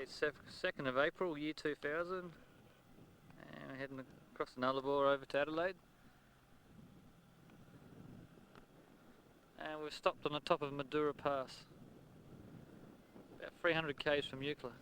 2nd of April, year 2000, and we're heading across the Nullabor over to Adelaide. And we've stopped on the top of Madura Pass, about 300 k's from Eucla.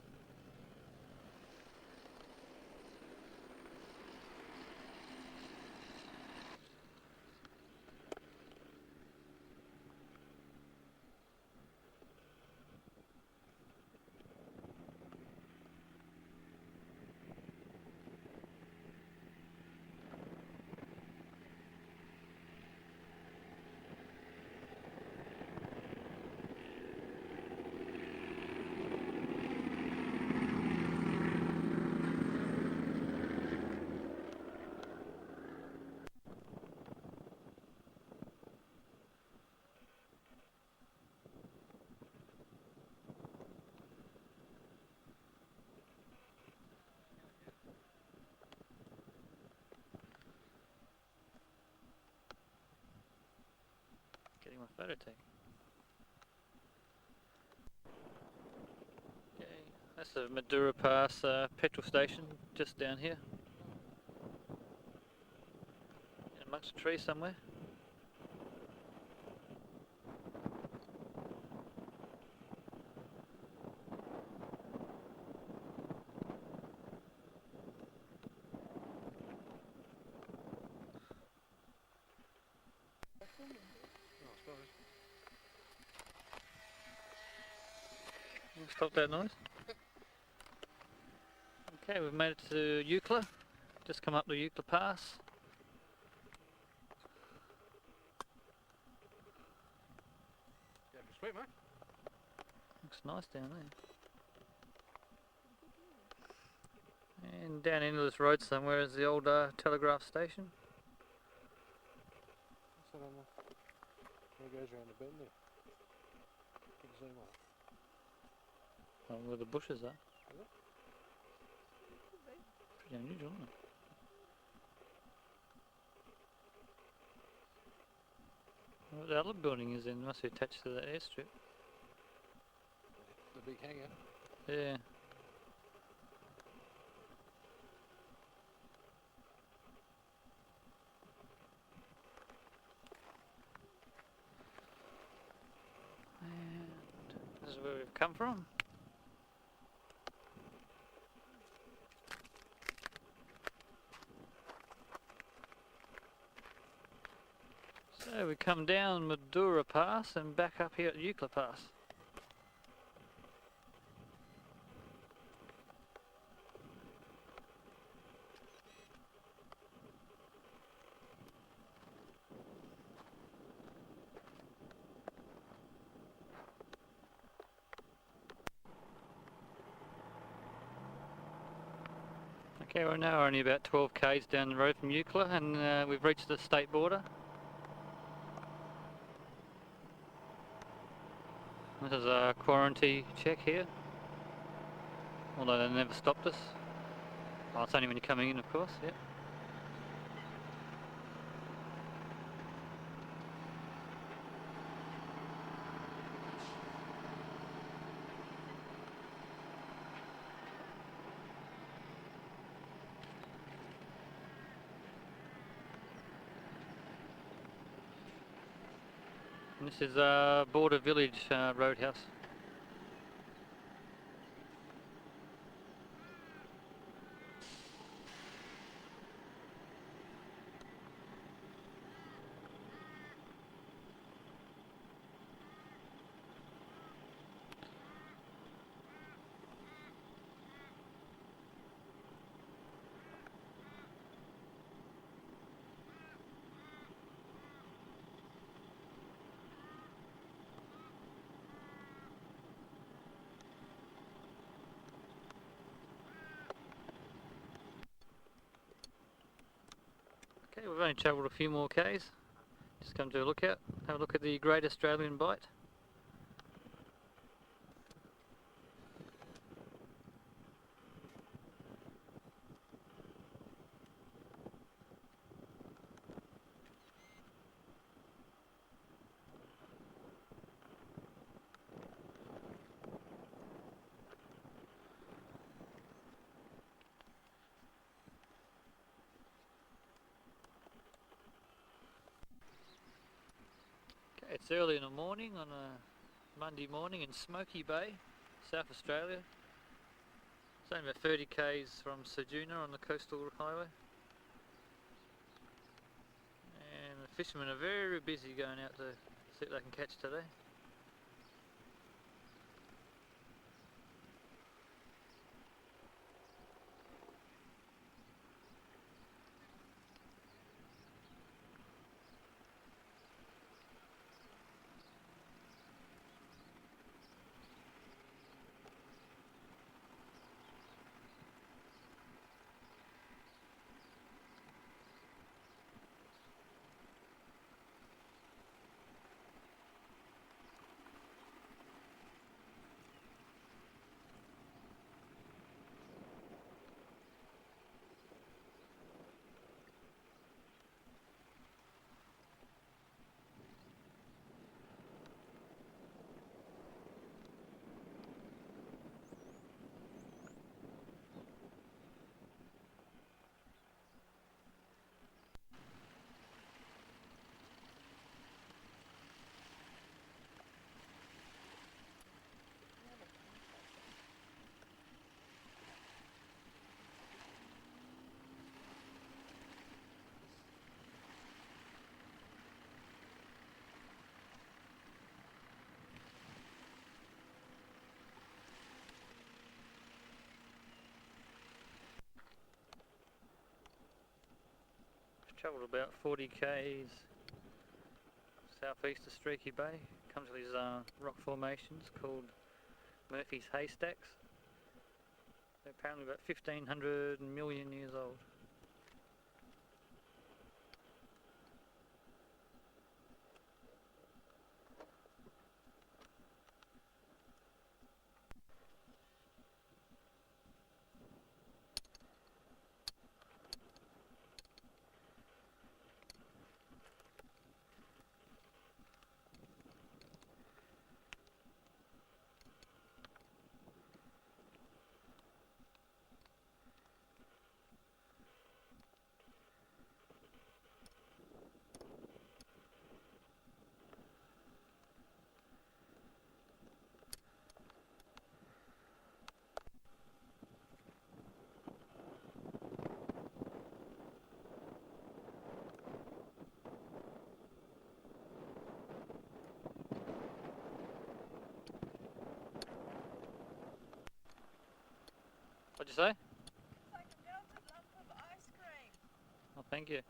Getting my photo taken. Okay, that's the Madura Pass petrol station just down here, in amongst a tree somewhere. Stop that noise. Okay, we've made it to Eucla. Just come up the Eucla Pass. Sweet, mate. Looks nice down there. And down into this road somewhere is the old telegraph station. What's that on there? It goes around the bend there. Can you see one? Oh, where the bushes are. Is it? Pretty unusual, isn't it? What the other building is in must be attached to the airstrip. The big hangar. Yeah. And this is where we've come from. So we come down Madura Pass and back up here at Eucla Pass. Okay, we're now only about 12 k's down the road from Eucla, and we've reached the state border. This is a quarantine check here, although they never stopped us. Oh, it's only when you're coming in, of course, yeah. And this is Border Village Roadhouse. Okay, we've only travelled a few more k's. Just come to have a look at the Great Australian Bight. It's early in the morning on a Monday morning in Smoky Bay, South Australia. It's only about 30 k's from Ceduna on the coastal highway. And the fishermen are very busy going out to see what they can catch today. Travelled about 40 k's southeast of Streaky Bay. Comes to these rock formations called Murphy's Haystacks. They're apparently about 1500 million years old. What'd you say? It's like a melted lump of ice cream. Oh, thank you.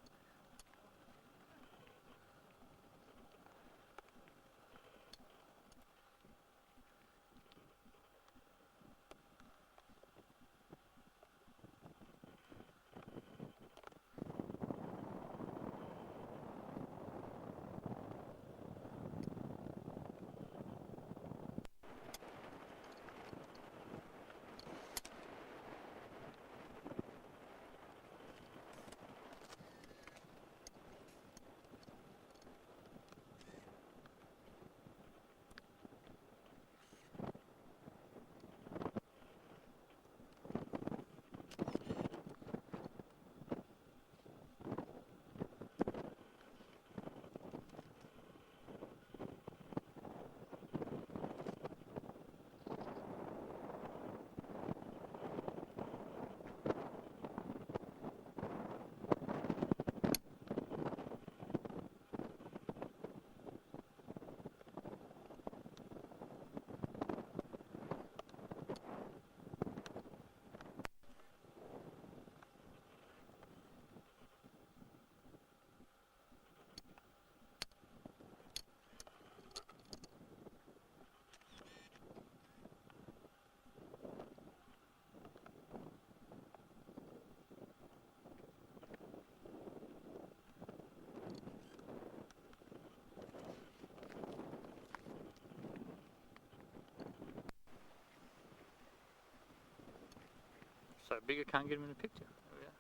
So big I can't get him in the picture. There we are.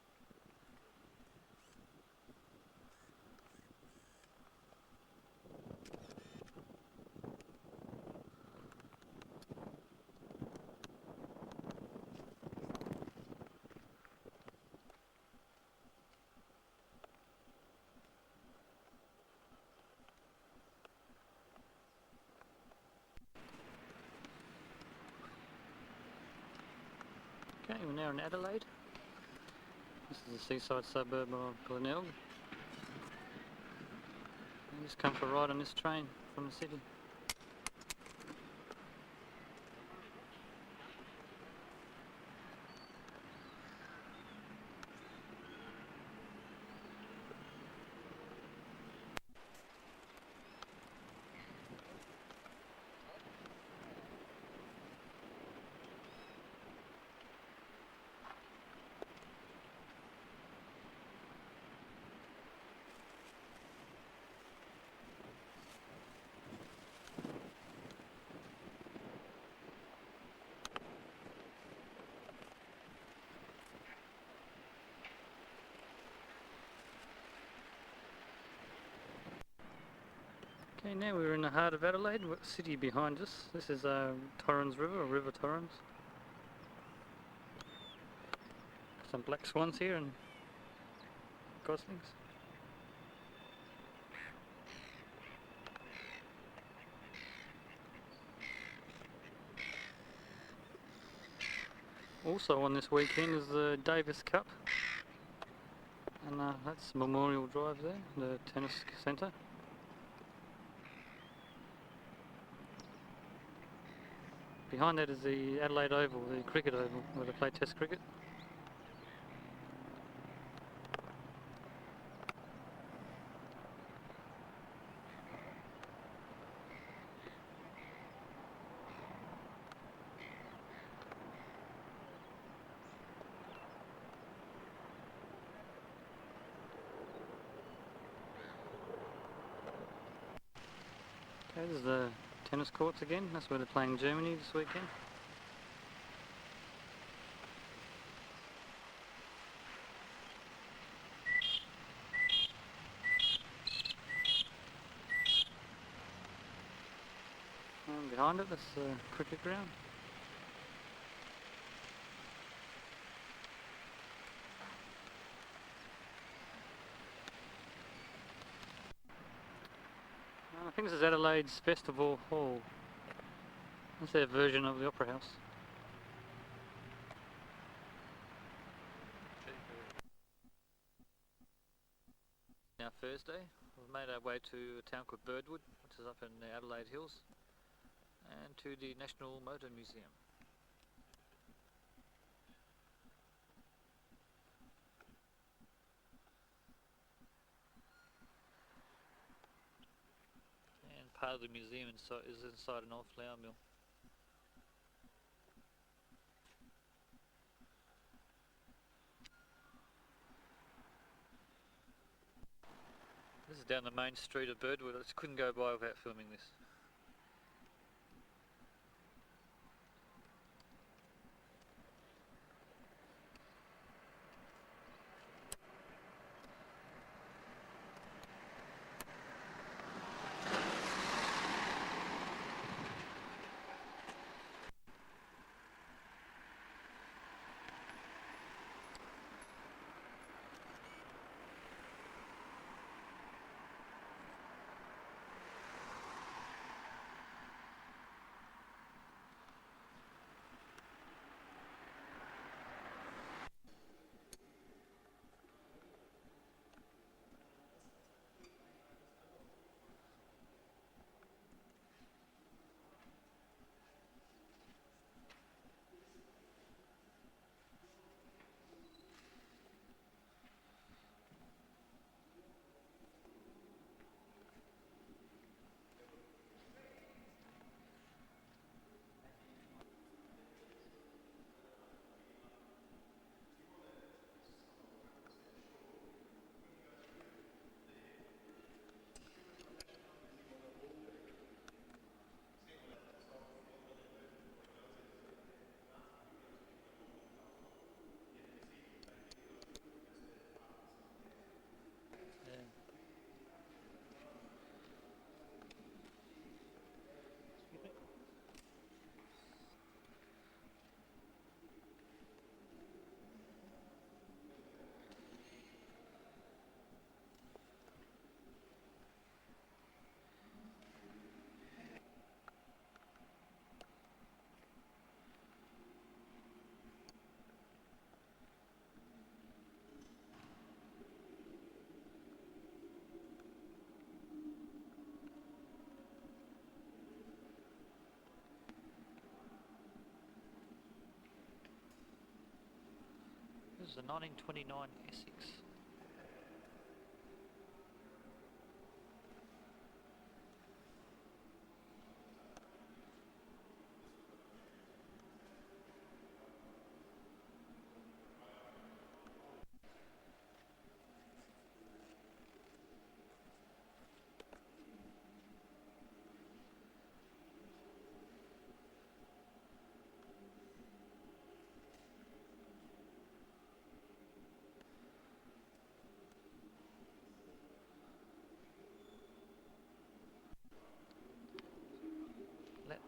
now in Adelaide. This is a seaside suburb of Glenelg. And just come for a ride on this train from the city. Okay, now we're in the heart of Adelaide. We've got the city behind us. This is Torrens River, or River Torrens. Some black swans here and goslings. Also on this weekend is the Davis Cup, and that's Memorial Drive there, the tennis centre. Behind that is the Adelaide Oval, the cricket oval, where they play test cricket. Okay, there's the tennis courts again. That's where they're playing Germany this weekend. And behind it, that's the cricket ground. I think this is Adelaide's Festival Hall. That's their version of the Opera House. Now Thursday, we've made our way to a town called Birdwood, which is up in the Adelaide Hills, and to the National Motor Museum. And part of the museum is inside an old flour mill. This is down the main street of Birdwood. I just couldn't go by without filming this. This is a 1929 Essex.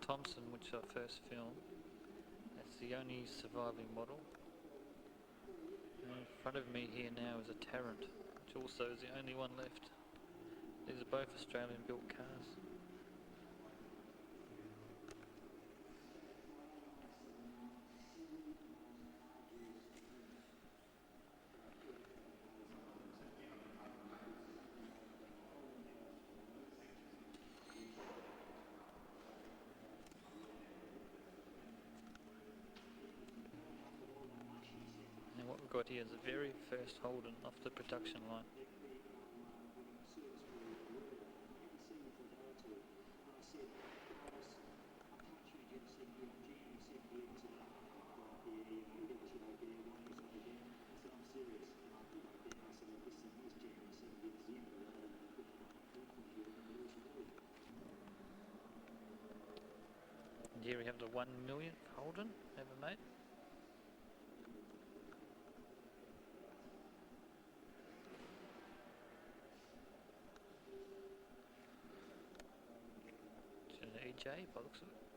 Thompson, which I first filmed, that's the only surviving model. And in front of me here now is a Tarrant, which also is the only one left. These are both Australian built cars. What we've got here is the very first Holden off the production line. And here we have the 1 millionth Holden ever made. EJ by the looks of it.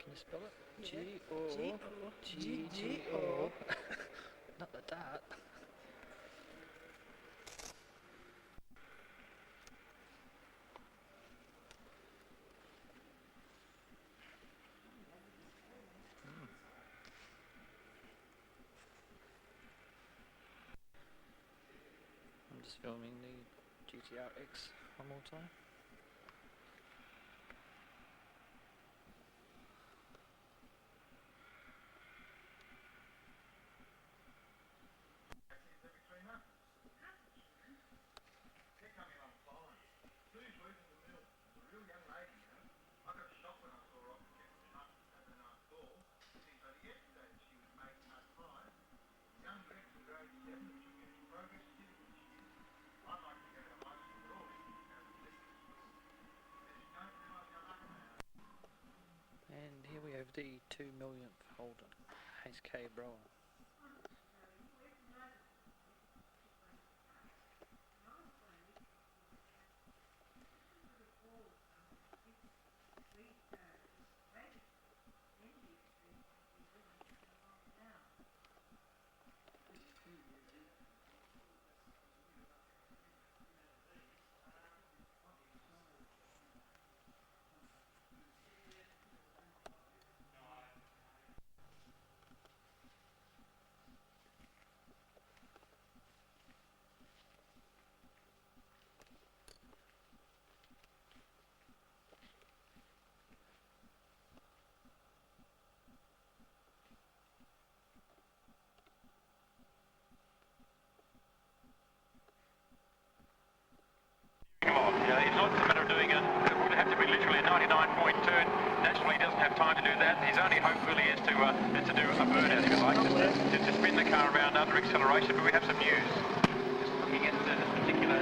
Can you spell it? Yeah. G-O-G-G-O. Not the dart. I'm just filming the GTR X one more time. 52 millionth Holden, HK Brower. It's not a matter of doing it would have to be literally a 99-point turn. Naturally, he doesn't have time to do that. His only hope really is to do a burnout, if you like, to spin the car around under acceleration. But we have some news. Just looking at this particular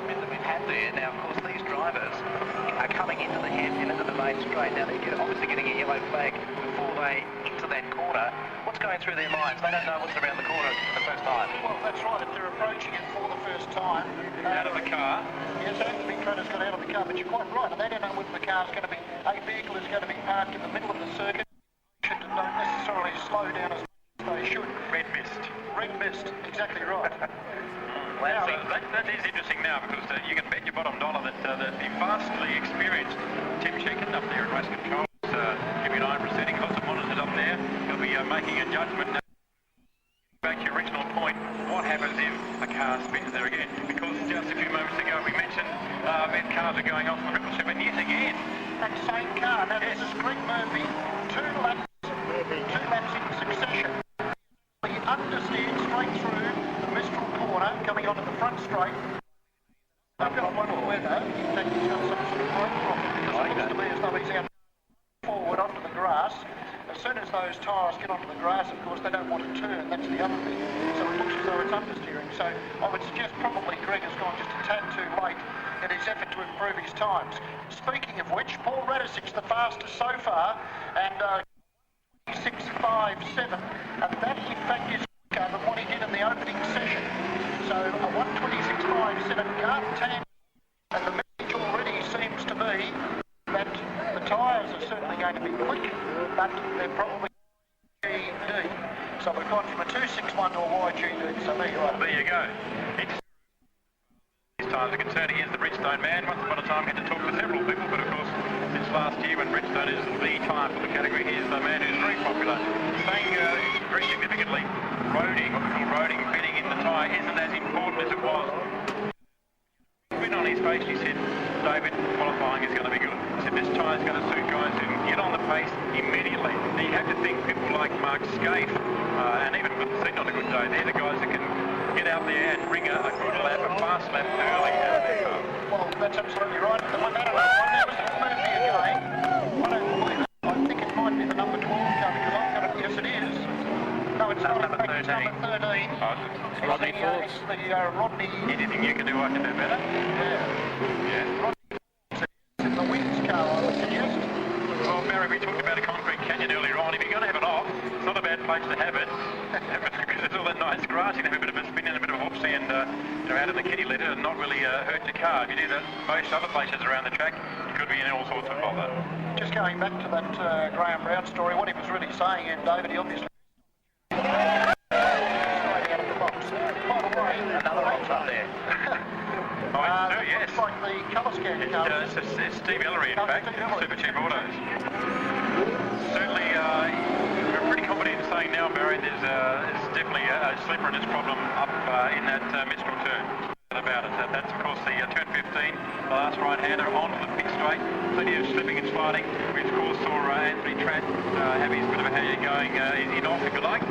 spin that we've had there. Now, of course, these drivers are coming into the hairpin into the main straight. Now, they're obviously getting a yellow flag before they enter that corner. What's going through their minds? They don't know what's around the corner the first time. Well, that's right. If they're approaching it for the first time... Out of the car. Yes, Anthony Trotter's got out of the car, but you're quite right. They don't know whether the car's going to be... A vehicle is going to be parked in the middle of the circuit. Don't necessarily slow down as much as they should. Red mist. Red mist, exactly right. Well, that is interesting now, because you can bet your bottom dollar that the vastly experienced Tim Sheehan up there at race control giving an eye proceeding, lots of monitors up there. He'll be making a judgment. Back to your original point, what happens if a car spins there again? Because just a few moments ago we mentioned that cars are going off for 777 yet again. That same car. Now, this is Greg Murphy. Two laps in succession. He understeered straight through the Mistral corner, coming onto the front straight. I've got one or whether, in fact, he's got some sort of brake problem, because it looks to me as though he's out forward onto the grass. As soon as those tyres get onto the grass, of course, they don't want to turn. That's the other thing. So it looks as though it's understeering. So I would suggest probably Greg has gone just a tad too late in his effort to improve his times. Speaking of which, Paul Radisic's the fastest so far, and 6.57, and that in fact is quicker than what he did in the opening session. So a 1:26.57 can't tan, and the message already seems to be that the tyres are certainly going to be quick, but they're probably YGD. So we've gone from a 261 to a YGD, so there you are. There you go. As far as I'm concerned, he is the Bridgestone man. Once upon a time, he had to talk to several people, but of course, since last year, when Bridgestone is the tyre for the category, he is the man who's very popular. Saying very significantly, roading, what we call roading, bedding in the tyre, isn't as important as it was. When on his face, he said, David, qualifying is going to be good. He said, this tyre is going to suit guys who can get on the pace immediately. Now, you have to think people like Mark Scaife, and even with the on a good day, they're the guys that can get out there and ring a good lap, a fast lap early out of their car. Well, that's absolutely right. The one that Murphy again. I don't believe it. I think it might be the number 12 car, because I've got it. Yes, it is. No, it's not. Number 13. It's number 13. Oh, Rodney Forbes. It's the Rodney. anything you can do, I can do better. Yeah. It's in the wings car, I would suggest. Well, Barry, we talked about a concrete canyon earlier on. If you're going to have it off, it's not a bad place to have it. Because it's all that nice grass, you can have a bit of a spin and a bit of a whoopsie and out in the kitty litter and not really hurt your car. If you do that most other places around the track, you could be in all sorts of bother. Just going back to that Graham Brown story, what he was really saying, and David, he obviously straight out of the box. By the way, Another box up there. Oh, it's two, yes. looks like the colour scan car. It's Steve Ellery, in fact, Steve Ellery. Super Cheap Autos. Certainly, we're pretty confident in saying now, Barry, there's definitely a slipperiness problem up in that Mistral turn. About it. That's, of course, the turn 15, the last right-hander onto the pit straight. Plenty of slipping and sliding. We, of course, saw Anthony Tratt have his bit of a hand going in off, if you like,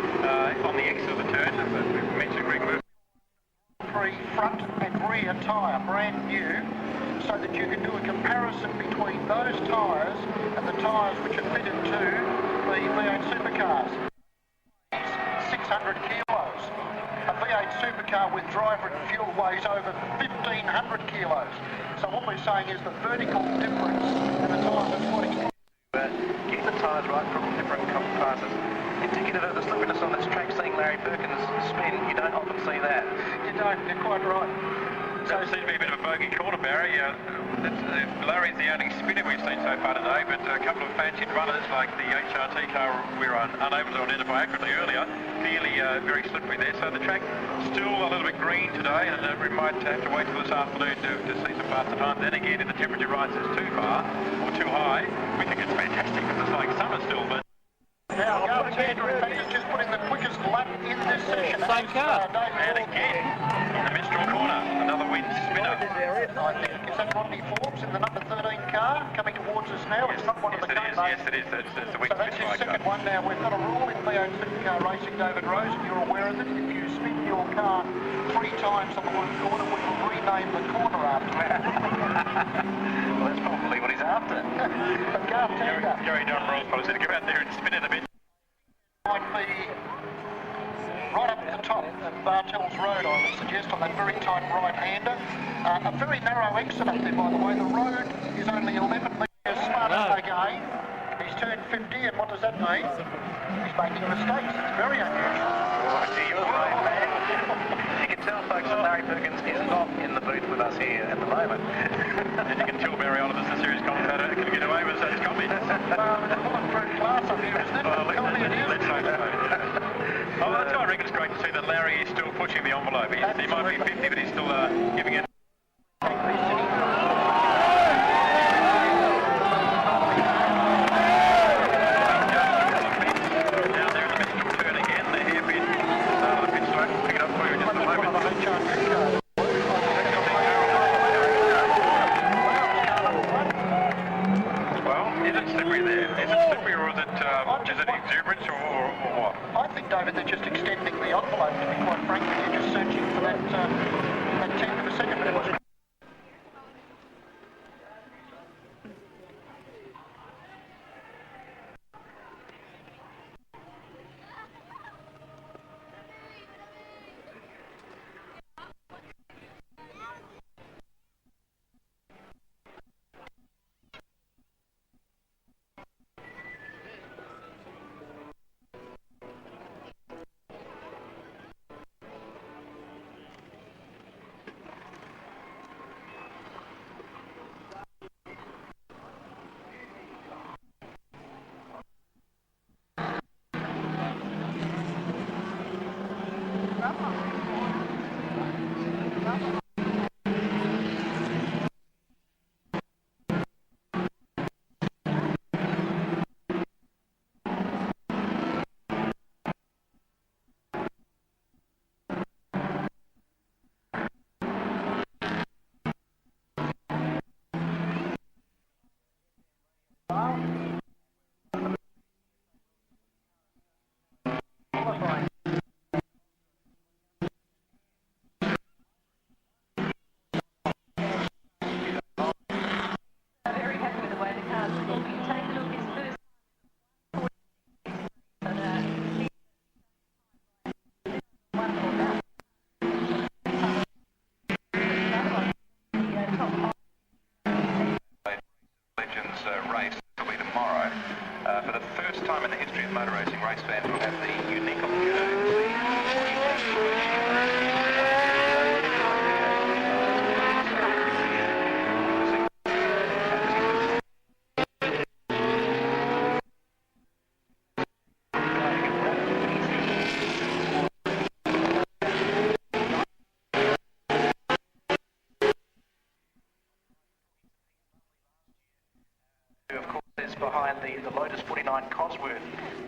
on the exit of the turn. We mentioned Greg Murphy. Front and rear tyre, brand new, so that you can do a comparison between those tyres and the tyres which are fitted to the V8 Supercars. 600 kilos. A V8 supercar with driver and fuel weighs over 1,500 kilos. So what we're saying is the vertical difference in the tyres is quite extraordinary. Get the tyres right for all different classes. Indicative of the slipperiness on this track, seeing Larry Perkins spin, you don't often see that. You don't, you're quite right. So it seems to be a bit of a bogey corner, Barry. Larry's the only spinner we've seen so far today, but a couple of fancied runners like the HRT car we were unable to identify accurately earlier, clearly very slippery there. So the track still a little bit green today, and we might have to wait till this afternoon to see some faster times. Then again, if the temperature rises too far or too high, we think it's fantastic because it's like summer still. But now, Alexander, in fact, is just putting the quickest lap in this session. Same car. and again, in the Minstrel corner, another wind spinner. I think, is that Rodney Forbes in the number 13 car coming towards us now? It's not one of the car Yes, it is. It's the So wind that's his second one now. We've got a rule in V8 Supercar Racing, David Rose, and you're aware of it. If you spin your car 3 times on the one corner, we will rename the corner after that. Well, that's probably what he's after. But Gartenda Gary Darryl probably said to go out there and spin it a bit. might be right up at the top of Bartels Road, I would suggest, on that very tight right-hander. A very narrow exit up there, by the way. The road is only 11 metres. Smart again. He's turned 50, and what does that mean? He's making mistakes. It's very unusual. You're right, man. You can tell, folks, that Larry Perkins is not in the booth with us here at the moment. And you can tell Barry Oliver's a serious commentator can get away with such comments. Well, it's a bulletproof glass up here, isn't it? Tell me it is. Let's hope so. Oh, that's why I reckon it's great to see that Larry is still pushing the envelope. He might be 50, but he's still giving it. I think, David, they're just extending the envelope, to be quite frank with you, just searching for that, that tenth of a second. But it was race will be tomorrow. For the first time in the history of motor racing, race fans will have the unique opportunity to see behind the Lotus 49 Cosworth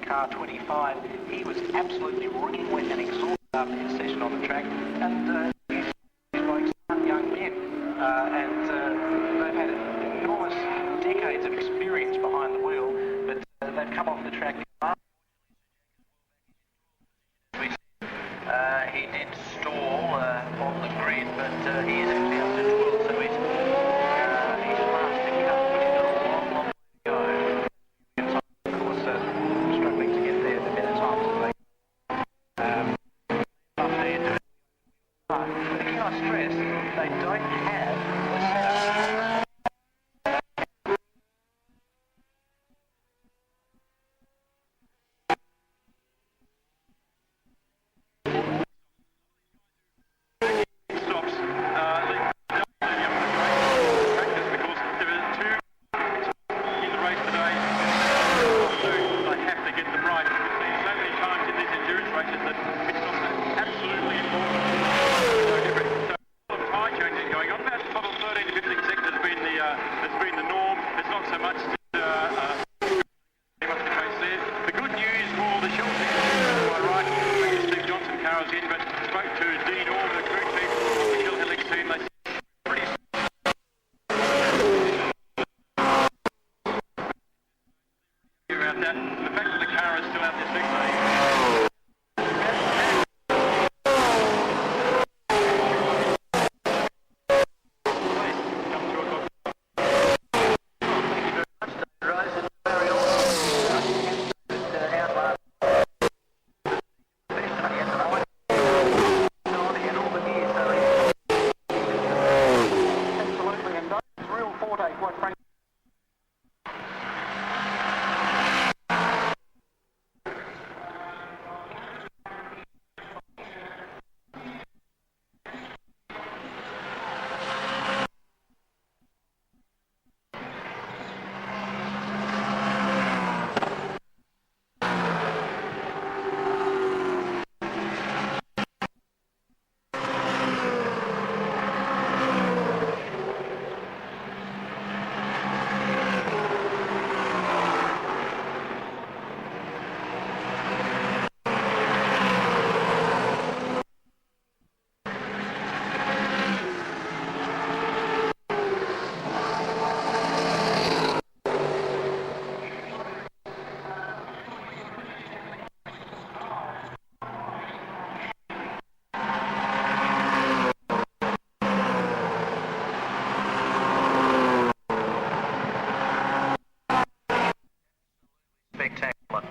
car 25. He was absolutely wringing wet and exhausted after his session on the track, and he's like some young men, and they've had enormous decades of experience behind the wheel, but they've come off the track. He did stall on the grid, but he is actually up to the wheel, so he's fast picking up. must stress, they don't have the setup. Stops. Practice because there are two in the race today. So they have to get them right. We've seen so many times in these endurance races that pit stops are absolutely important. So different. So a lot of tyre changes going on. About sort of 13 to 15 seconds has been the norm. It's not so much much the case there. The good news for the short team, quite right, Steve Johnson cars in, but spoke to Dean Orr, the crew chief of the Hill Helix team. They pretty about that. The fact that the car is still out there signaling. Absolutely, and those real forte, quite frankly. Spectacular.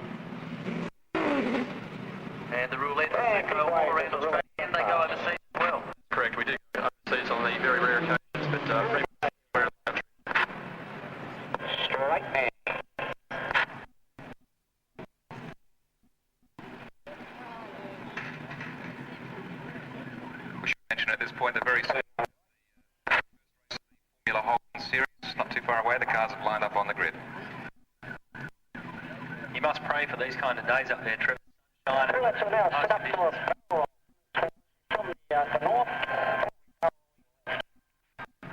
And the roulette go all around Australia and they go overseas as well. Correct, we do overseas on the very rare occasions, but pretty much we're in the country. Straight man. We should mention at this point that very soon Formula Holden Series, not too far away, the cars have lined up on the grid. You must pray for these kind of days up there, Trevor. Let's now set up from the north.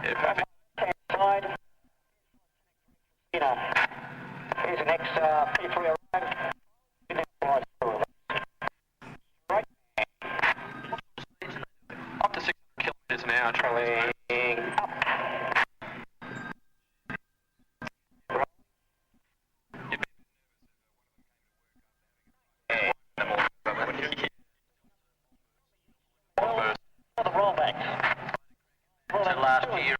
Yeah, perfect. Side. Here's the next P3 around. Right. Up to 6 kilometres an hour, travelling. The rollback. Last year,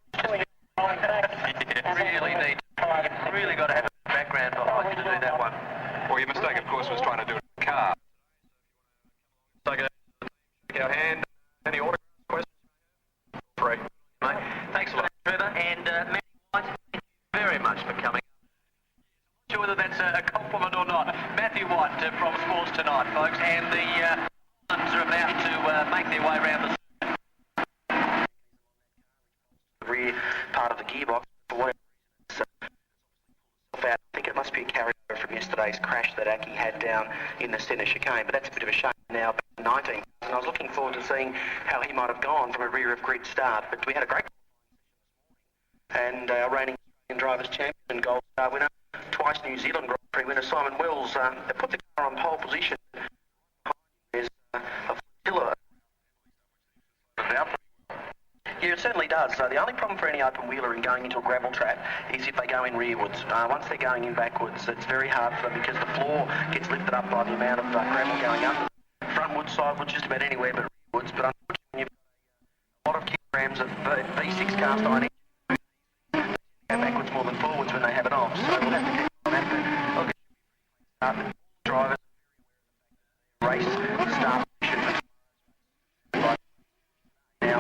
really got to have a background behind you to do that one. Well, your mistake, of course, was trying to do it in a car. Take our hand. Any order questions? Free. Mate. Thanks a lot, Trevor. And Matthew White, thank you very much for coming. Not sure whether that's a compliment or not. Matthew White from Sports Tonight, folks, and the Suns are about to make their way around the rear part of the gearbox. For what I think it must be a carryover from yesterday's crash that Aki had down in the centre chicane, but that's a bit of a shame now. 19, and I was looking forward to seeing how he might have gone from a rear of grid start. But we had a great and our reigning drivers champion and Gold Star winner, twice New Zealand Grand Prix winner Simon Wells, put the car on pole position. There's a flotilla. Yeah, it certainly does. The only problem for any open wheeler in going into a gravel trap is if they go in rearwards. Once they're going in backwards, it's very hard for them because the floor gets lifted up by the amount of gravel going up. Frontwards, sidewards, just about anywhere but rearwards. But unfortunately, you've got a lot of kilograms of V6 cast iron engine go backwards more than forwards when they have it off. So we'll have to keep on that. But look, drivers race start now.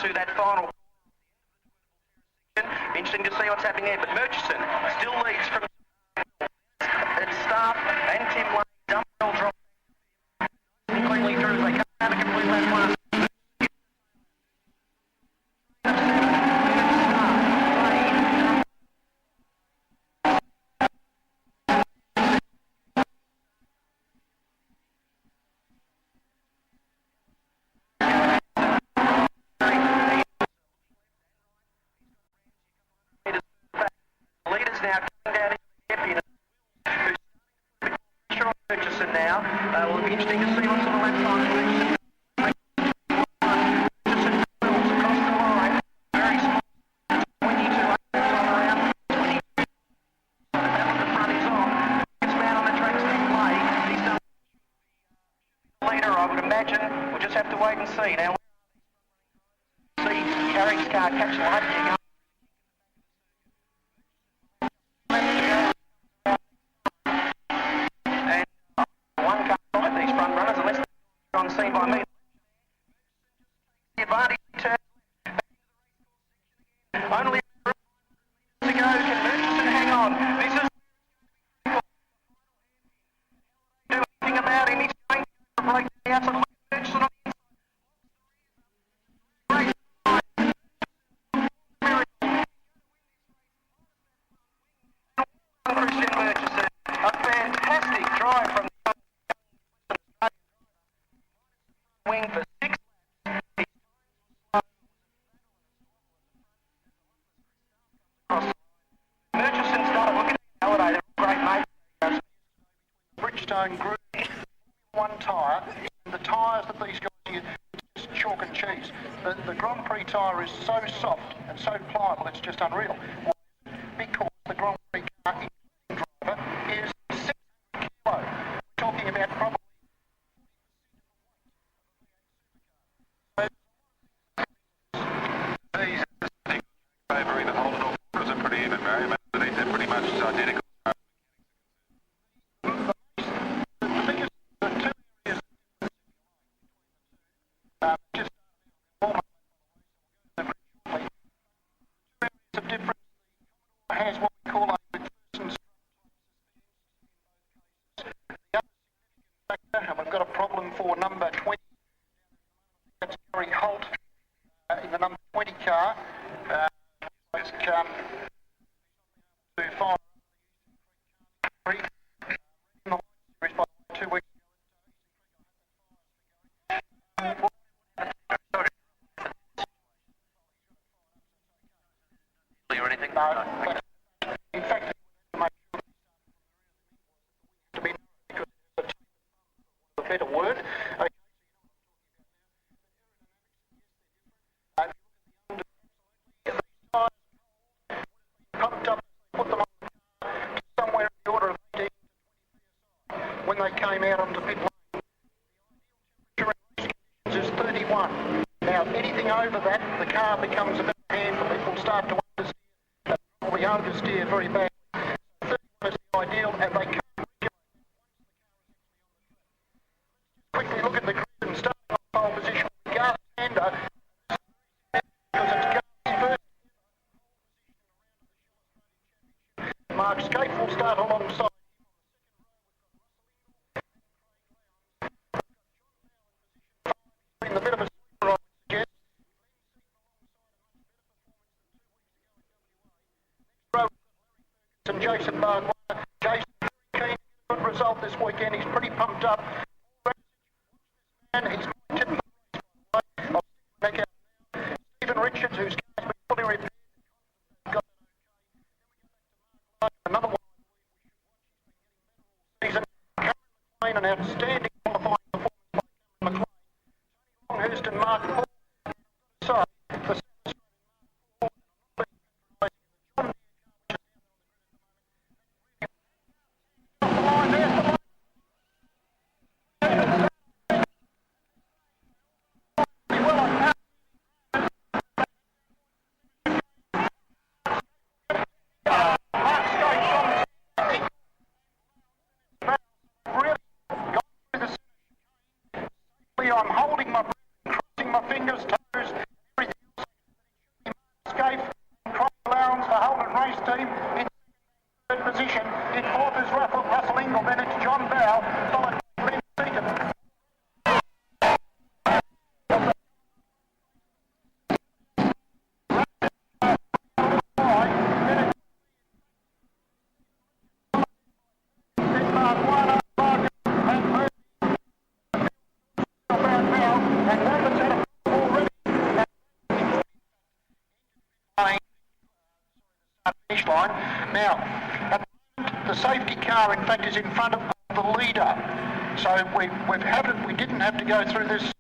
into that final. Interesting to see what's happening there, but Murchison still leads from its start, and Tim Lane, dumbbell drop cleanly through as they come out a complete lap one. Leaders now coming down into the champion. Murchison now. Will be interesting to see what sort of lap time Murchison across the line. Very small. 22 laps on around 20. The front is on. Gets down on the track's been played. He's done leader, I would imagine. We'll just have to wait and see. Now, see Carrick's car catch lightning. Seen by me. The advantage turn. Only to go. Can Murchison hang on? This is do anything about him. He's going to break the outside. Murchison on the inside. Christian Murchison. A fantastic drive from wing for 6. Murchison's got a look at Adelaide. Great mate. Bridgestone Group, one tyre. The tyres that these guys use, it's just chalk and cheese. The Grand Prix tyre is so soft and so pliable, it's just unreal. Because the Grand Prix car driver is 6 kilo. We're talking about probably These over either Holden or Ford are pretty even, Barry. They're pretty much identical. the biggest, the two areas just almost of difference has what we call a McPherson's. The other factor, and we've got a problem for number 20. That's Gary Holt. In the number 20 car, has come to 5 in the series by 2 weeks or anything? No, but in fact, to make sure to be a better word. Pumped up, put them on somewhere in the order of 18 when they came out onto pit lane. Is 31. Now, anything over that, the car becomes a better handle. It will start to understeer, probably oversteer very bad. 31 is the ideal, and they can't quickly look at the grid and start on pole position. Garth Sander, because it's Garth's first. Mark Scape will start alongside. In the bit of a I would suggest. And Jason Bargwell. Jason Keen, good result this weekend. He's pretty pumped up. And he's tipped back out. Stephen Richards, who's been fully repaired. Another one. Season. Cameron McLean, an outstanding qualifying performance by Cameron McLean. Longhurst and Mark Paul. So, the I'm holding my breath, crossing my fingers, toes, everything else. Robert's had a already. Finish line. Now, at the moment, the safety car, in fact, is in front of the leader. So we didn't have to go through this.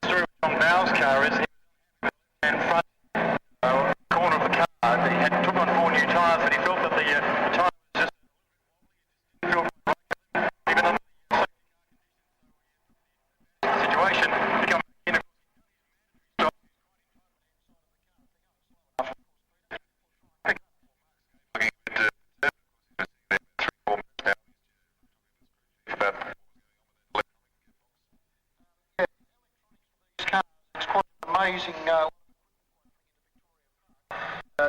Through John Bowles' car is in front corner of the car. He had took on 4 new tyres, but he felt that the tyre was just even on the situation to come in. It's quite amazing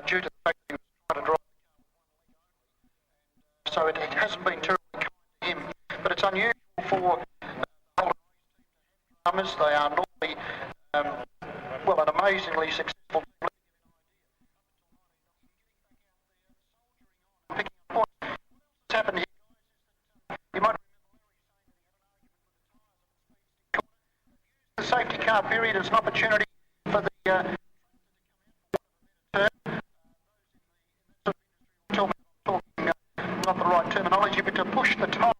due to the fact that he was trying to drive. So it hasn't been terribly kind to him. But it's unusual for drummers. They are normally, an amazingly successful. Picking up what's happened here. You might the safety car period as an opportunity for the not the right terminology, but to push the tyres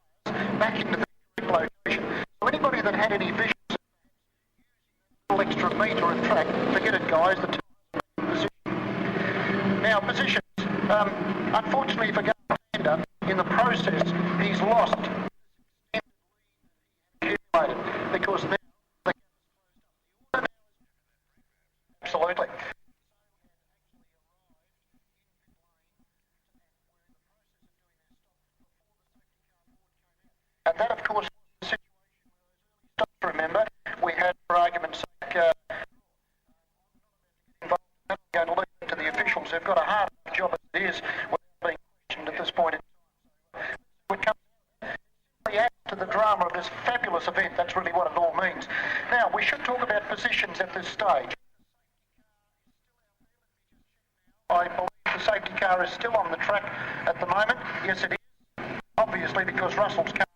back into the correct location. So anybody that had any visions of extra metre of track, forget it, guys. The tyres are in position. Now, positions. Unfortunately for Garner, in the process, he's lost because now absolutely. And that, of course, was the situation. Remember, we had, for argument's sake, going to leave it to the officials. They've got a hard job as it is without being questioned at this point in time. We come add to the drama of this fabulous event. That's really what it all means. Now, we should talk about positions at this stage. I believe the safety car is still on the track at the moment. Yes, it is. Obviously, because Russell's car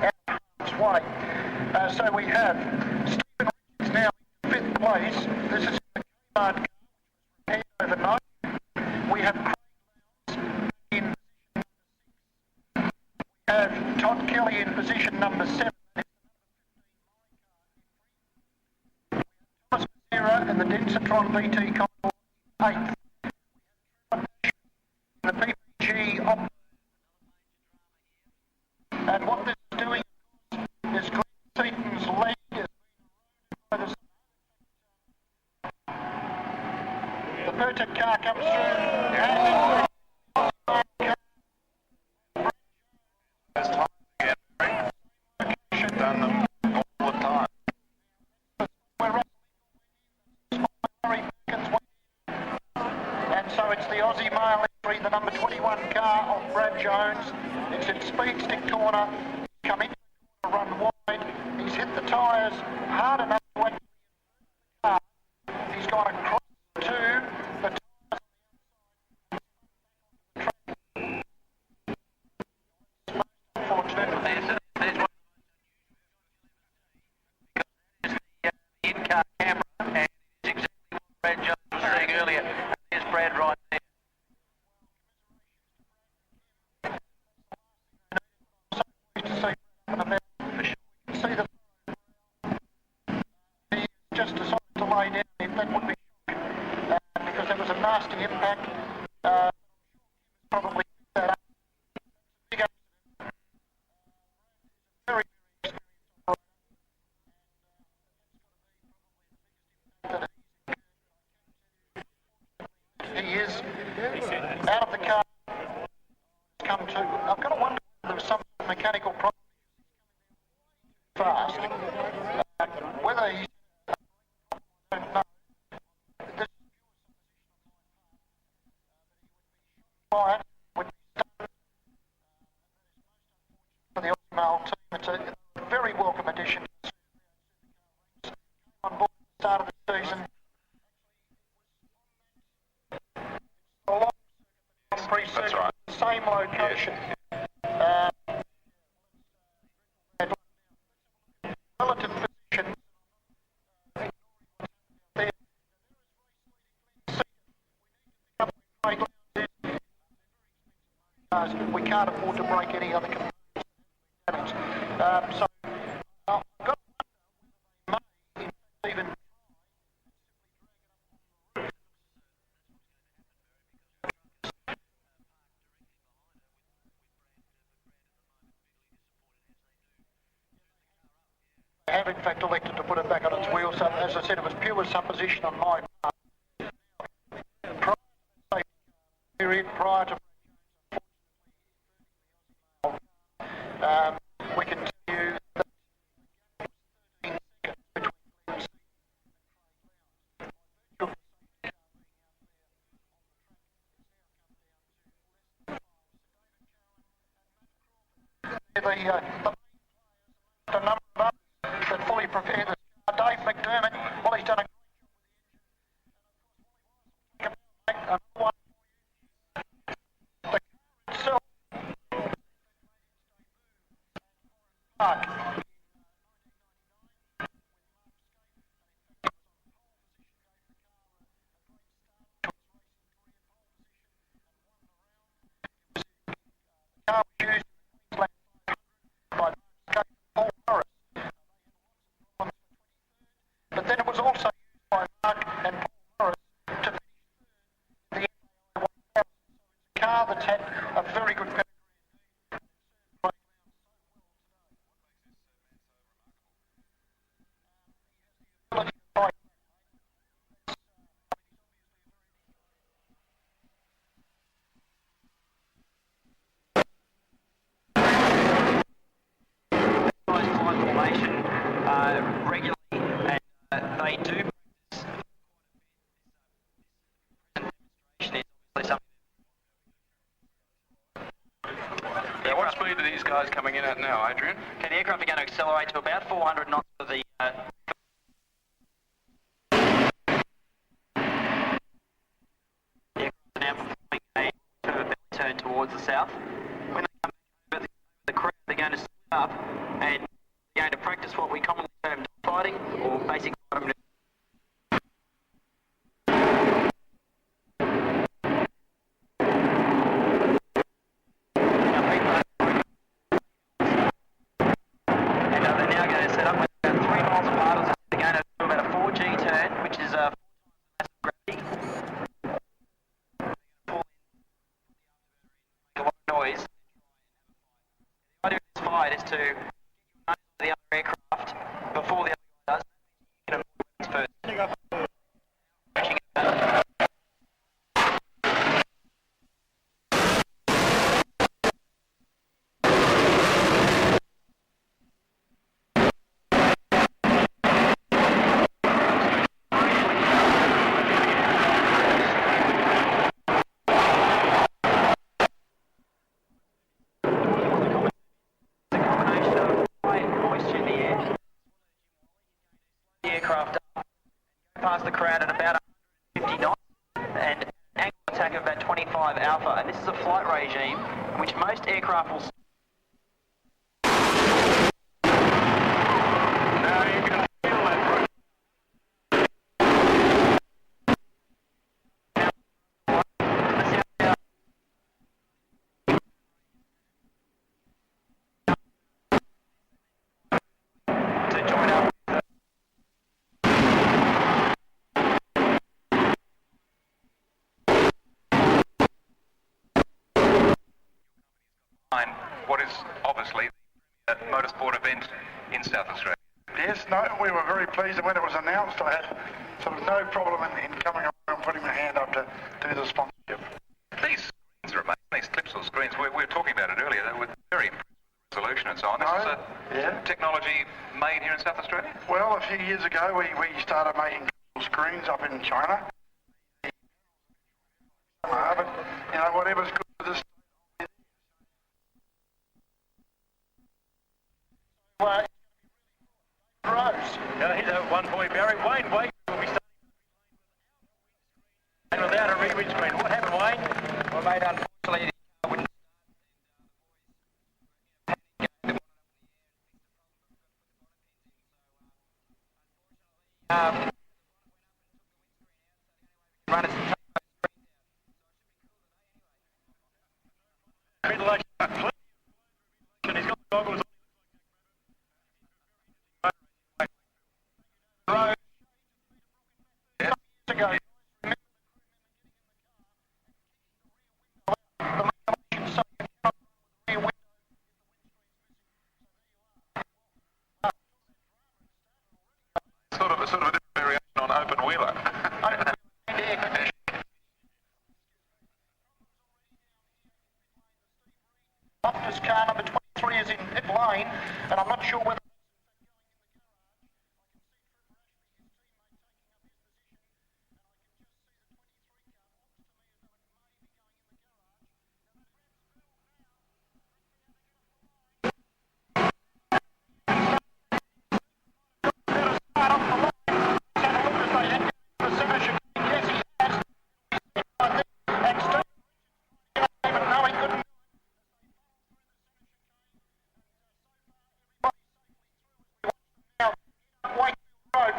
is out of its way. So we have Stephen Richards now in 5th place. This is the Kmart car overnight. We have Craig in. We have Todd Kelly in position number 7. Thomas Mazera and the Densitron VT Commodore 8th. The PPG op. And what this is doing is Glenn Seaton's leg is the Perth car comes through. Done them all the time. And so it's the Aussie male entry, the number 21 car of Brad Jones. It's in speed stick corner, coming to run wide. He's hit the tyres hard enough to whack the car. He's gone across to the tyres. In-car camera, and it's exactly what Brad Jones was saying earlier. There's Brad right there. See the he just decided to lay down if that would be because there was a nasty impact. Probably that up. Very he is out of the car. Come to. I've got to wonder if there was some mechanical problem. Fast. Whether he's I don't know. This quiet would be done for the Aussie team. It's a very welcome addition on board at the start of the season. A long pre-season, That's right. same location. can't afford to break any other components. So I've got to even I have in fact elected to put it back on its wheels. So, as I said, it was pure supposition on my part. Prior to we can tell you that the number of others that fully prepare this car. Dave McDermott, well, he's done a the car itself. Car was used by Paul Morris. But then it was also used by Mark and Paul Morris to finish the FA 1000. So it's a car that's had a very good pedigree. Regularly, and they do Now, what speed are these guys coming in at now, Adrian? Okay, the aircraft are going to accelerate to about 400 knots for the aircraft are now performing a belly turn towards the south. When they come back, the crew are going to split up and they're going to practice what we commonly term fighting or basic bottom. Is to get the other aircraft before the other does. First. Past the crowd at about 50 knots and angle attack of about 25 alpha, and this is a flight regime in which most aircraft will Now you can feel that. to join up. What is obviously a motorsport event in South Australia. Yes, no, we were very pleased, and when it was announced, I had sort of no problem in coming around and putting my hand up to do the sponsorship. These screens are amazing. These Clipsal screens, we were talking about it earlier, they were very impressive resolution and so on. This is a technology made here in South Australia? Well, a few years ago, we started making screens up in China. But, you know, whatever's good for this. Rose. He's a 1 point Barry. Wayne will be starting and without a rewind screen. What happened, Wayne? Well, mate, unfortunately, I wouldn't. Run it. Good luck. He's got the goggles on. To go. Sort of a different variation on open wheeler. Optus car number 23 is in pit lane, and I'm not sure whether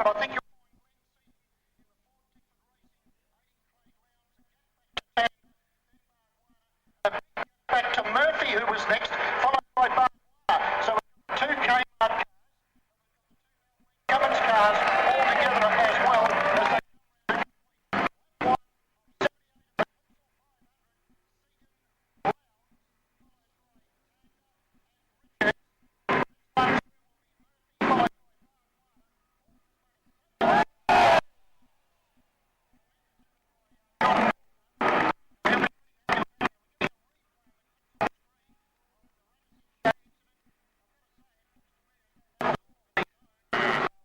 but I think you're back to Murphy, who was next, followed by Barr. So 2K Cummins cars all together as well as they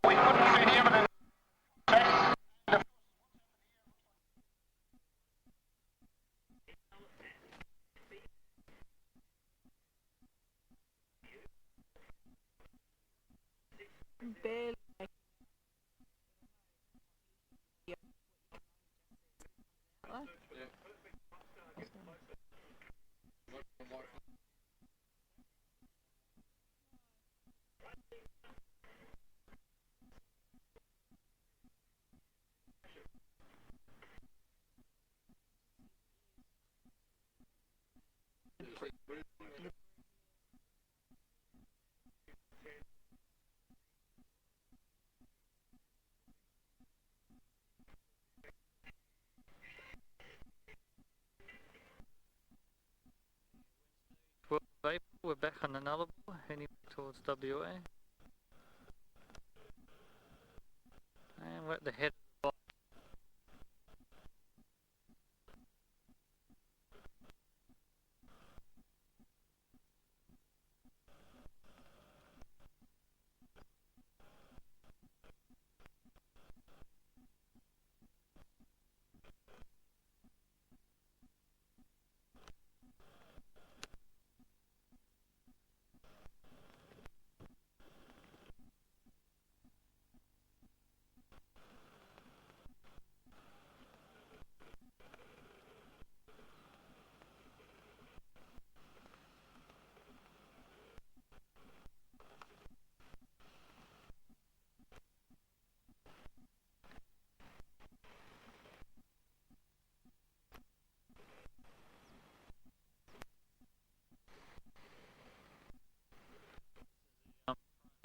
we couldn't see the evidence. Barely. Well, April, we're back on the Nullabor, heading towards WA. And we're at the head of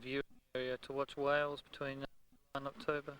view area to watch whales between now and October.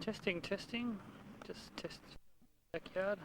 Testing. Just test backyard.